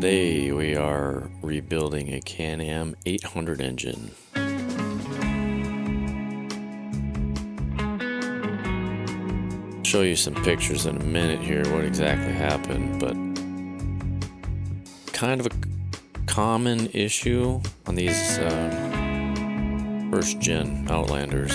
Today we are rebuilding a Can-Am 800 engine. Show you some pictures in a minute here what exactly happened, but kind of a common issue on these first gen Outlanders.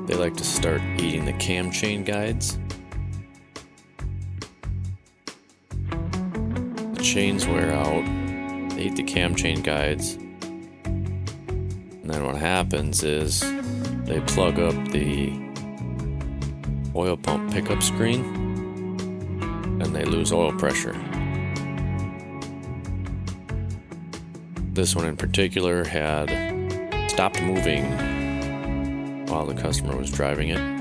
They like to start eating the cam chain guides. The chains wear out, they eat the cam chain guides, and then what happens is they plug up the oil pump pickup screen and they lose oil pressure. This one in particular had stopped moving while the customer was driving it.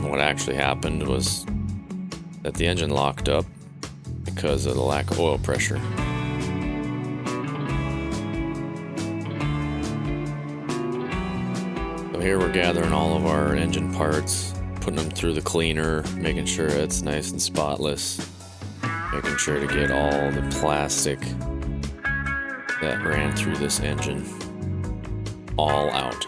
What actually happened was that the engine locked up because of the lack of oil pressure. So here we're gathering all of our engine parts, putting them through the cleaner, making sure it's nice and spotless, making sure to get all the plastic that ran through this engine all out.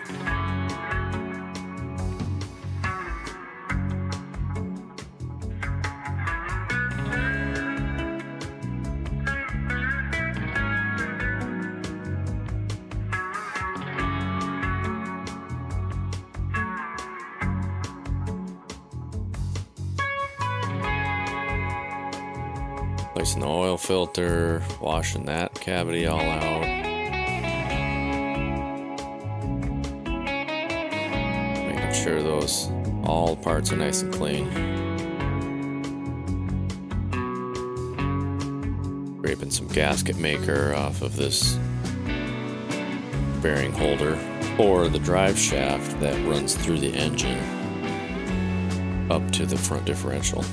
Placing the oil filter, washing that cavity all out. Making sure all parts are nice and clean. Scraping some gasket maker off of this bearing holder or the drive shaft that runs through the engine up to the front differential.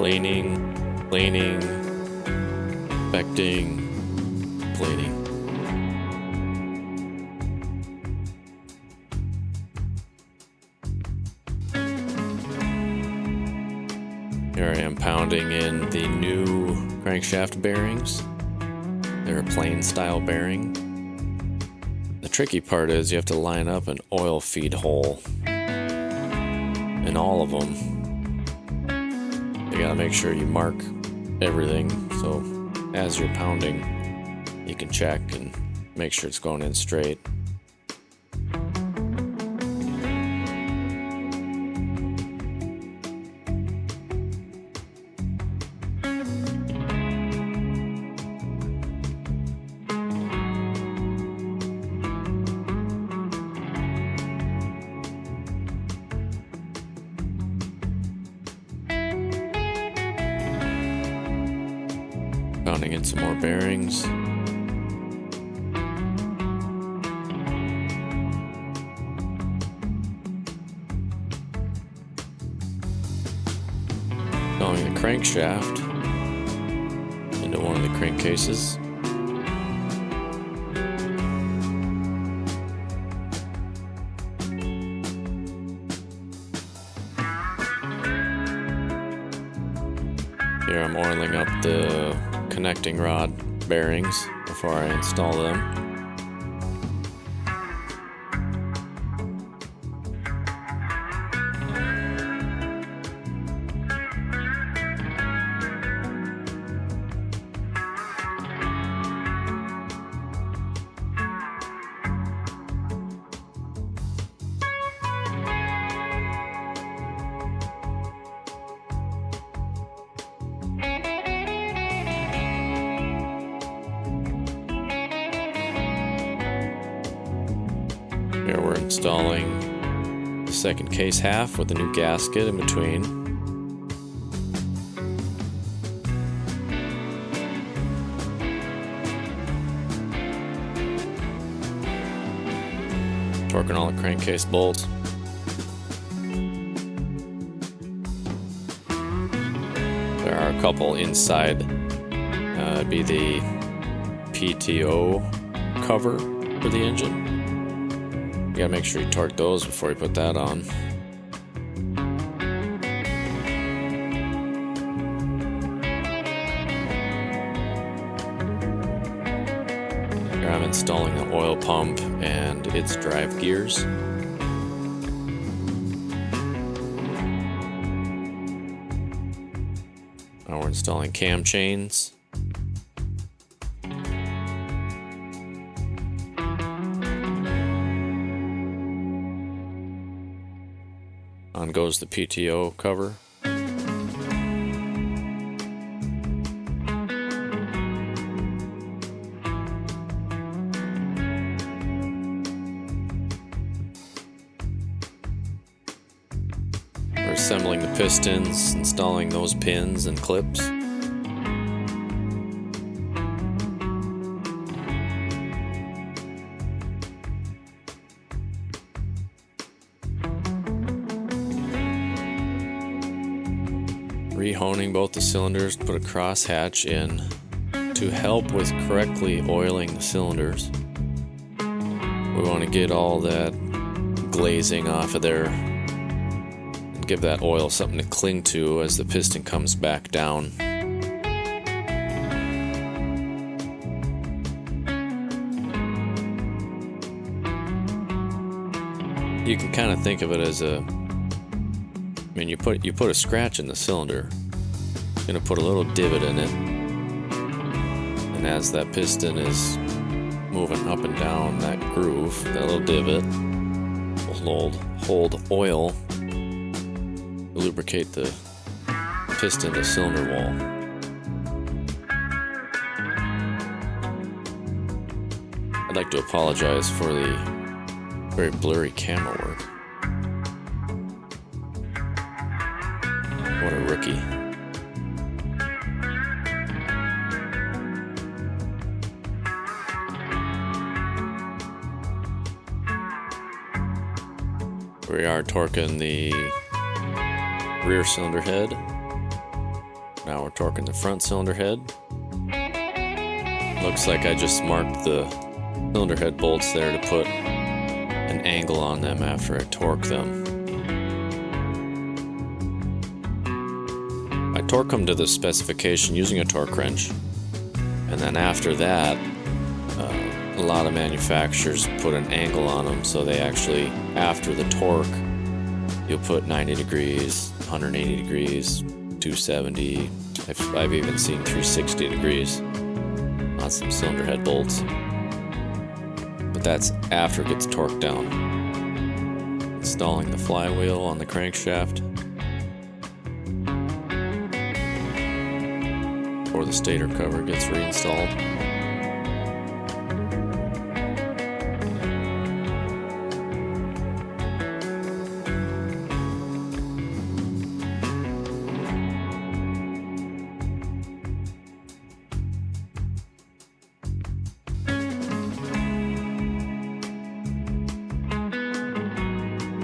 Cleaning, inspecting, cleaning. Here I am pounding in the new crankshaft bearings. They're a plain style bearing. The tricky part is you have to line up an oil feed hole in all of them. You gotta make sure you mark everything so as you're pounding you can check and make sure it's going in straight. Pounding in some more bearings. Installing the crankshaft into one of the crankcases. Here I'm oiling up the connecting rod bearings before I install them. Here we're installing the second case half with a new gasket in between. Torquing all the crankcase bolts. There are a couple inside. It'd be the PTO cover for the engine. You gotta make sure you torque those before you put that on. Here I'm installing the oil pump and its drive gears. Now we're installing cam chains. On goes the PTO cover. We're assembling the pistons, installing those pins and clips. Rehoning both the cylinders to put a cross hatch in to help with correctly oiling the cylinders. We want to get all that glazing off of there and give that oil something to cling to as the piston comes back down. You can kind of think of it as you put a scratch in the cylinder. You're gonna put a little divot in it, and as that piston is moving up and down that groove, that little divot will hold oil, lubricate the piston to cylinder wall. I'd like to apologize for the very blurry camera work. What a rookie. We are torquing the rear cylinder head. Now we're torquing the front cylinder head. Looks like I just marked the cylinder head bolts there to put an angle on them after I torque them. I torque them to the specification using a torque wrench, and then after that, a lot of manufacturers put an angle on them, so they actually, after the torque, you'll put 90 degrees, 180 degrees, 270. I've even seen 360 degrees on some cylinder head bolts, but that's after it gets torqued down. Installing the flywheel on the crankshaft. Before the stator cover gets reinstalled.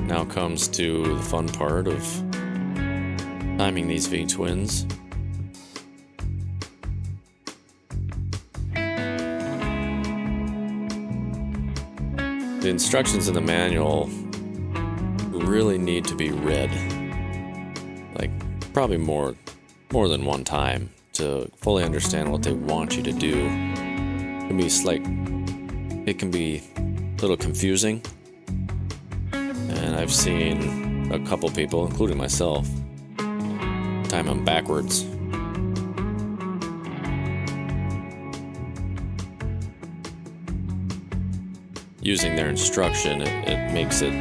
Now comes to the fun part of timing these V-twins. The instructions in the manual really need to be read, like probably more than one time to fully understand what they want you to do. It can be a little confusing, and I've seen a couple people, including myself, time them backwards. Using their instruction, it makes it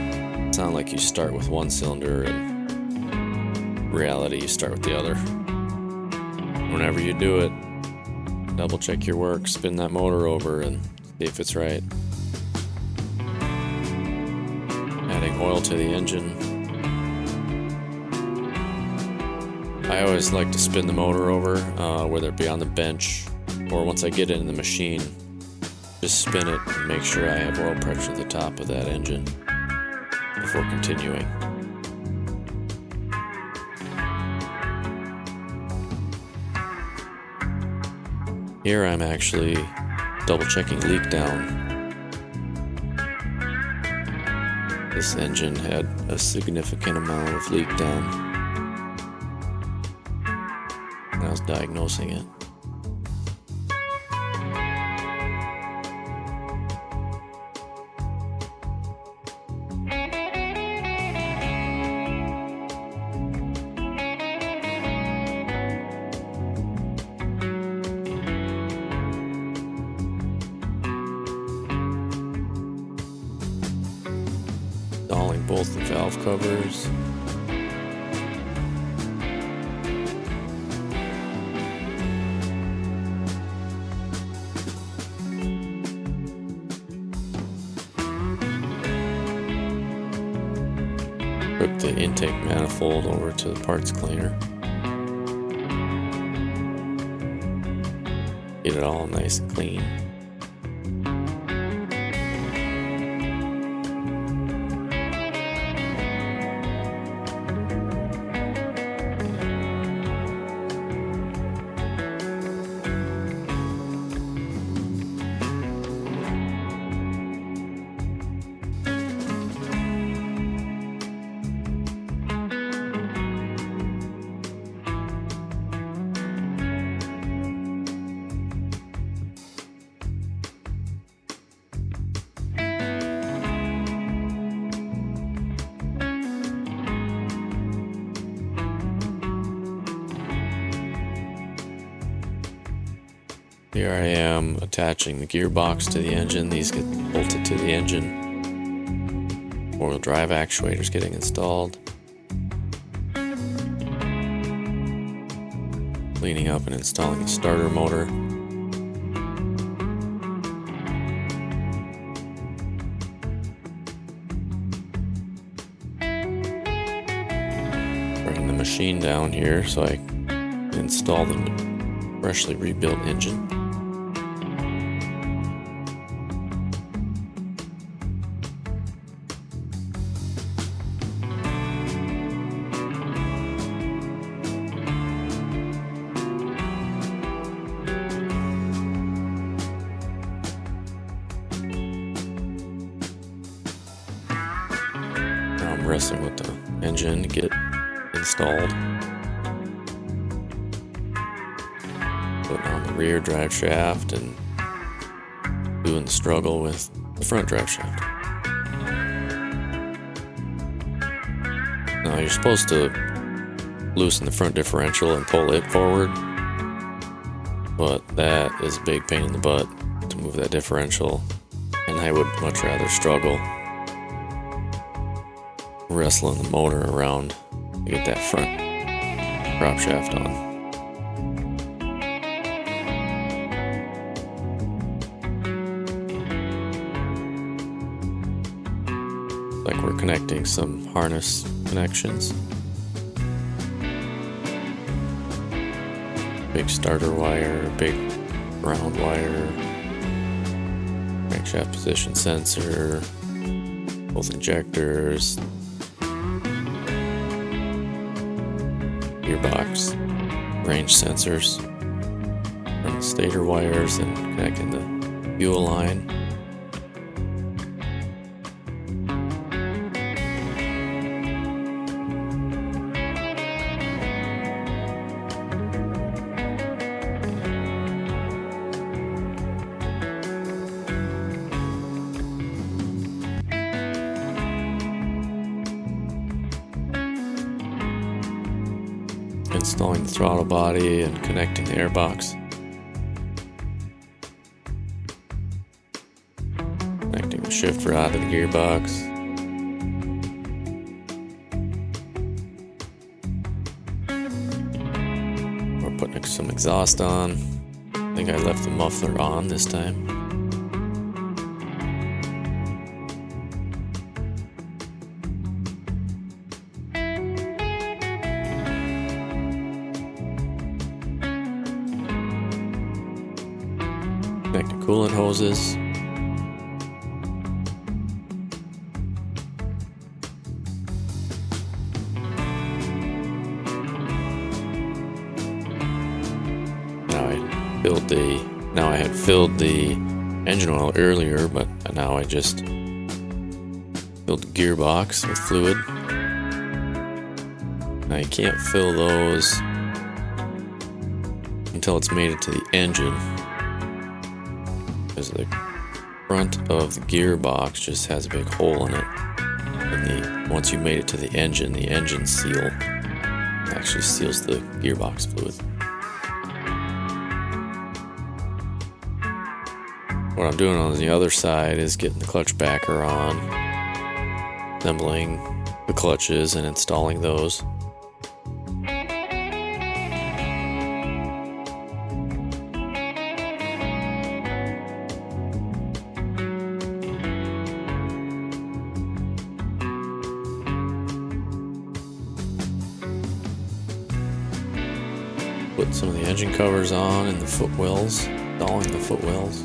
sound like you start with one cylinder, and in reality you start with the other. Whenever you do it, double check your work, spin that motor over and see if it's right. Adding oil to the engine. I always like to spin the motor over, whether it be on the bench or once I get it in the machine, Just spin it and make sure I have oil pressure at the top of that engine before continuing. Here I'm actually double checking leak down. This engine had a significant amount of leak down, and I was diagnosing it. Installing both the valve covers. Hook the intake manifold over to the parts cleaner. Get it all nice and clean. Here I am attaching the gearbox to the engine. These get bolted to the engine. Four-wheel drive actuators getting installed. Cleaning up and installing the starter motor. Bringing the machine down here so I can install the freshly rebuilt engine. I'm wrestling with the engine to get installed. Putting on the rear drive shaft and doing the struggle with the front drive shaft. Now you're supposed to loosen the front differential and pull it forward, but that is a big pain in the butt to move that differential, and I would much rather struggle wrestling the motor around to get that front prop shaft on. Like we're connecting some harness connections. Big starter wire, big ground wire, crankshaft position sensor, both injectors, gearbox, range sensors, running stator wires and connecting the fuel line. Installing the throttle body and connecting the airbox. Connecting the shift rod to the gearbox. We're putting some exhaust on. I think I left the muffler on this time. Connecting coolant hoses. Now I had filled the engine oil earlier, but now I just filled the gearbox with fluid. Now you can't fill those until it's made it to the engine, because the front of the gearbox just has a big hole in it. And once you made it to the engine seal actually seals the gearbox fluid. What I'm doing on the other side is getting the clutch backer on, assembling the clutches and installing those. Put some of the engine covers on and the footwells, installing the footwells.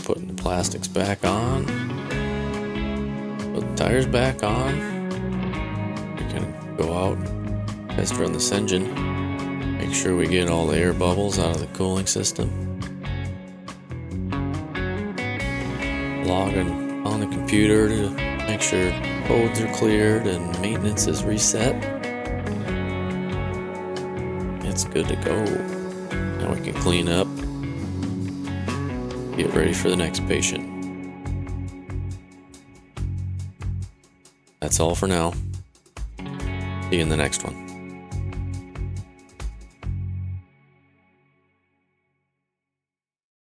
Putting the plastics back on, put the tires back on. We can go out, test run this engine, make sure we get all the air bubbles out of the cooling system. Logging on the computer to make sure codes are cleared and maintenance is reset. It's good to go. Now we can clean up, get ready for the next patient. That's all for now. See you in the next one.